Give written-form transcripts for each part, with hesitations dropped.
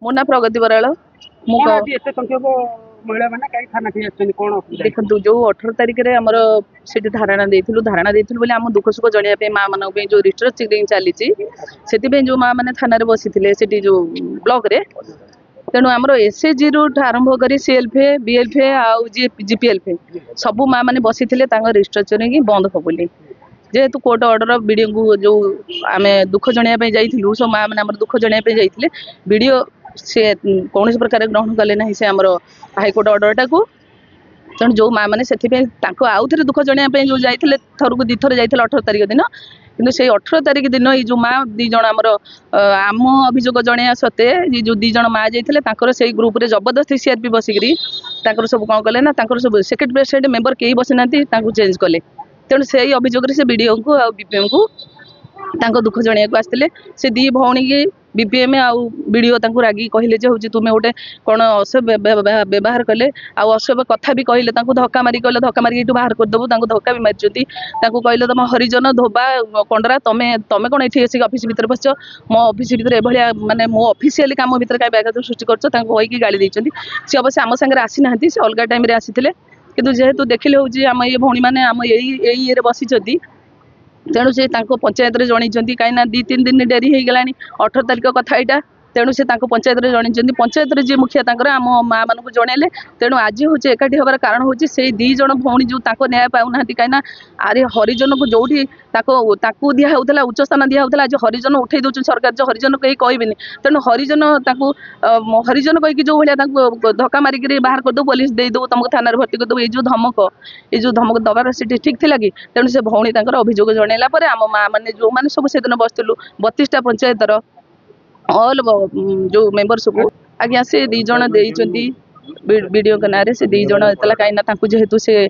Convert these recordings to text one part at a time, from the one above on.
मो ना प्रगति बराल देखो जो 18 तारिख में आमर से धारणा धारणा बोले आम दुख सुख जनाया माँ मान जो रिस्ट्रक्चरिंग चली जो माँ मैंने थाना बसी थे जो ब्लॉक रे तेणु आमर एसएचजी रू आरंभ कर सीएलफे बीएलफे आउ जीपीएलफे सबू माँ मैंने बसी रिस्ट्रक्चरिंग बंद हो बोली जेहेतु कोर्ट ऑर्डर वीडियो को जो आम दुख जनाया जाइलु सब माँ मैंने दुख जनाया जाइए वीडियो से कौन प्रकार ग्रहण कले ना से आमर हाईकोर्ट ऑर्डरटा को तेणु जो माँ मैंने से आउ थे दुख जनाया जो जाते थर को दीथर जाते 18 तारिख दिन कि से 18 तारिख दिन ये जो माँ दीज आमर आम अभियोग जन सत्ते ये जो दीज माँ जाते से ग्रुप रे जबरदस्ती सीआरपी बसिकी सब कौन कले ना सब सेक्रेटरी प्रेसिडेंट मेंबर कई बसी ना चेंज कले तेणु से अभियोग से बीडीओ को आ बीपीएम को दुख जनाया आसते से दी भौणी की बीपीएम आउ बीडीओ रागी कहले हूँ तुम्हें गोटे कौन असभ्य व्यवहार कले असभ्य कथा भी कहले धक्का मारी कहले धक्का मारी बाहर करदेबू धक्का भी मारी कहले तुम हरिजन धोबा कंडरा तुम्हें तुम कौन ये ऑफिस भीतर बस मो ऑफिस भीतर एभलिया माने मो ऑफिशियल काम भीतर कहीं व्याघात सृष्टि करके गाड़ी देती सी अवश्य आम सागर आसी ना से अलग टाइम आसी किंतु जेहेतु देखिले हूँ आम ये भौणी मैंने आम ये बसी तेणु से पंचायत में जन कहीं 2-3 दिन डेरी हो गला 18 तारिख कथा यहाँ तेणु से पंचायत में जन पंचायत जी मुखिया आम माँ मानक जनइले तेणु आज हूँ एकाठी हबार कारण हूँ से दीज भौणी जो न्याय पाऊना कहीं आरे हरिजन को जो दिहला उच्च स्थान दिहला आज हरिजन उठे दूसरी सरकार जो हरिजन कहीं कहबी तेणु हरिजन हरिजन कहीकि जो भाया धक्का मारिक बाहर करदे पुलिस देदेव तुमको थाना भर्ती करदेव ये जो धमक दबार से ठीक थी कि तेणु से भौणी अभियोग जनइला आम माँ मैंने जो मैंने सब से दिन बसलु 32टा पंचायतर ऑल जो मेंबर्स को आज्ञा से दीज वीडियो के ना से दीज कहीं जेहेतु से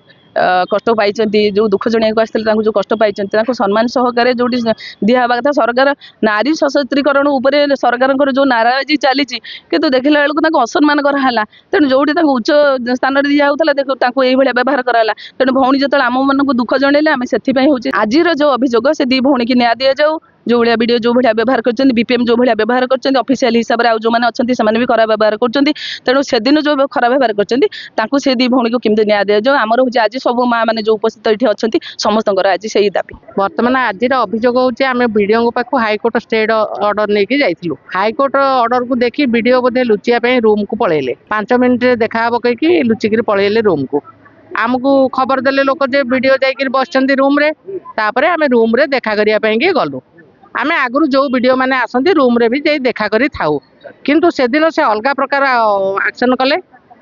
कष्ट पाई जो दुख जनाया आसते जो कष्ट पाई सम्मान सहकार जो दिहवा कथा सरकार नारी सशक्तिकरण उपर सरकार जो नाराजी चली कितु देखला बेलू असम्मान कराला तेणु जो उच्च स्थान दिहला देखो ये व्यवहार कराला तेणु भौणी जो आम मन को दुख जनइले आम से हूँ आज जो अभियोग से दी भौणी की न्याय दि जाऊ जो भाया वीडियो जो भाया व्यवहार कर बीपीएम जो भाया व्यवहार कर ऑफिशियल हिसाब से जो मैंने अच्छा भी खराब व्यवहार कर तेणु से दिन जो खराब व्यवहार कर से दी भौणी को केमती न्याय दि जाऊ आमर हूँ आज सब माँ मैंने जो उपस्थित ये अच्छा समस्त आज से दाबी बर्तमान आज अभियोग होचे आम वीडियो पाखु हाईकोर्ट स्टे ऑर्डर नहीं जाइलु हाईकोर्ट ऑर्डर को देखी वीडियो बोधे लुचिया रूम को पलैले 5 मिनट देखा कहीं लुचिकी पलैले रूम को आमको खबर देले लोक जे वीडियो जाइए बस रूम रे तापरे आम रूम रे देखा करने गलु आम आगु जो वीडियो मैंने आसती रूम रे भी जाई देखा करी थाऊ किंतु से दिन से अलग प्रकार एक्शन कले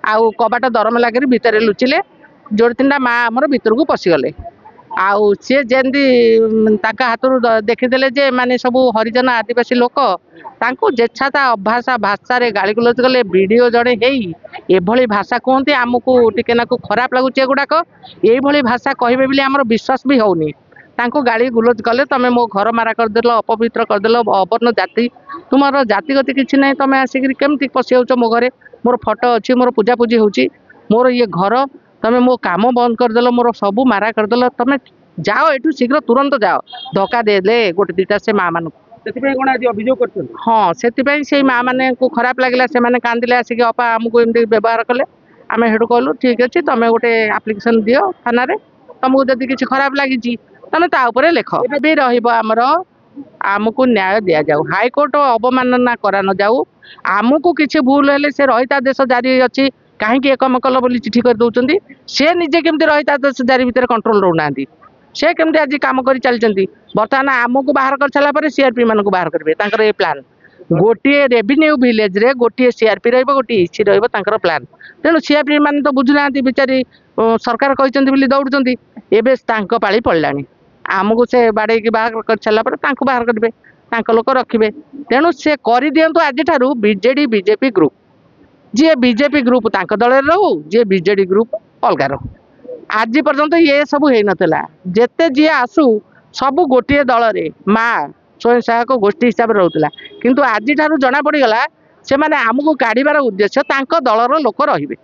आउ कबाट दरम लगे भितर लुचिले जोड़ 3टा माँ आमर भीतर को पशिगले आउ सी जमी हाथ देखीदे जे माने सब हरिजन आदिवासी लोक जेछाता अभाषा भाषा गाड़ी गुलज कले वीडियो जड़े एभली भाषा कहते आमको टिके खराब लगुच एगुड़ाक ये भाषा कहे बोली आमर विश्वास भी होनी गाड़ी गुलज कले तुम मो घर मारा करदेल अपवित्र करदेल अवर्ण जाति तुम जातिगति किसी ना तुम आसिक केमती पशियाच मो घरे मोर फोटो अच्छी मोर पूजापूजी होची मोर ये घर तुम मो काम बंद करदेल मोर सबू मारा करदेल तुम जाओ एठू शीघ्र तुरंत जाओ धक्का देले गोटे 2टा से माँ मान हाँ से माँ मैंने को खराब लगे से मैंने कांदिले आसिक अपा आमको एमती व्यवहार कले आम हेटू कहलु ठीक अच्छे तुम गोटे आप्लिकेसन दियो थाना तुमको जब किसी खराब लगी तुम ताऊपर लेख भी रमर आमको न्याय दि जाऊ हाईकोर्ट अवमानना करा न जाऊ आमको किसी भूल है से रहीता देश जारी अच्छी कहीं एकमकल बोली चिठी कर दौरान सी निजे केमती रहीता देश जारी भितर कंट्रोल रोना से केमती आज कम कर चलती बर्तमान आमको बाहर कर सारापर सीआरपी मान को बाहर करेंगे ये प्लान गोटे रेवेन्यू विलेज रे गोटे सीआरपी रोटे इसी रहा प्लान तेणु सीआरपी मान तो बुझुना बेचारी सरकार कहते दौड़ती एवं पाली पड़ला आमको से बाड़े बाहर कर सारापर बाहर करेंगे लोक रखिए तेणु से कर दिंतु आज बीजेडी बीजेपी ग्रुप जी बीजेपी ग्रुप दल रहू जी बीजेडी ग्रुप अलग रहू आज पर्यंत ये सब हो नाला जिते जी आसू सब गोटे दल रे माँ स्वयं सहायक गोष्ठी हिसाब से रोला किंतु आज जना पड़गला से आमको काढ़ार उद्देश्य दलर लोक रे।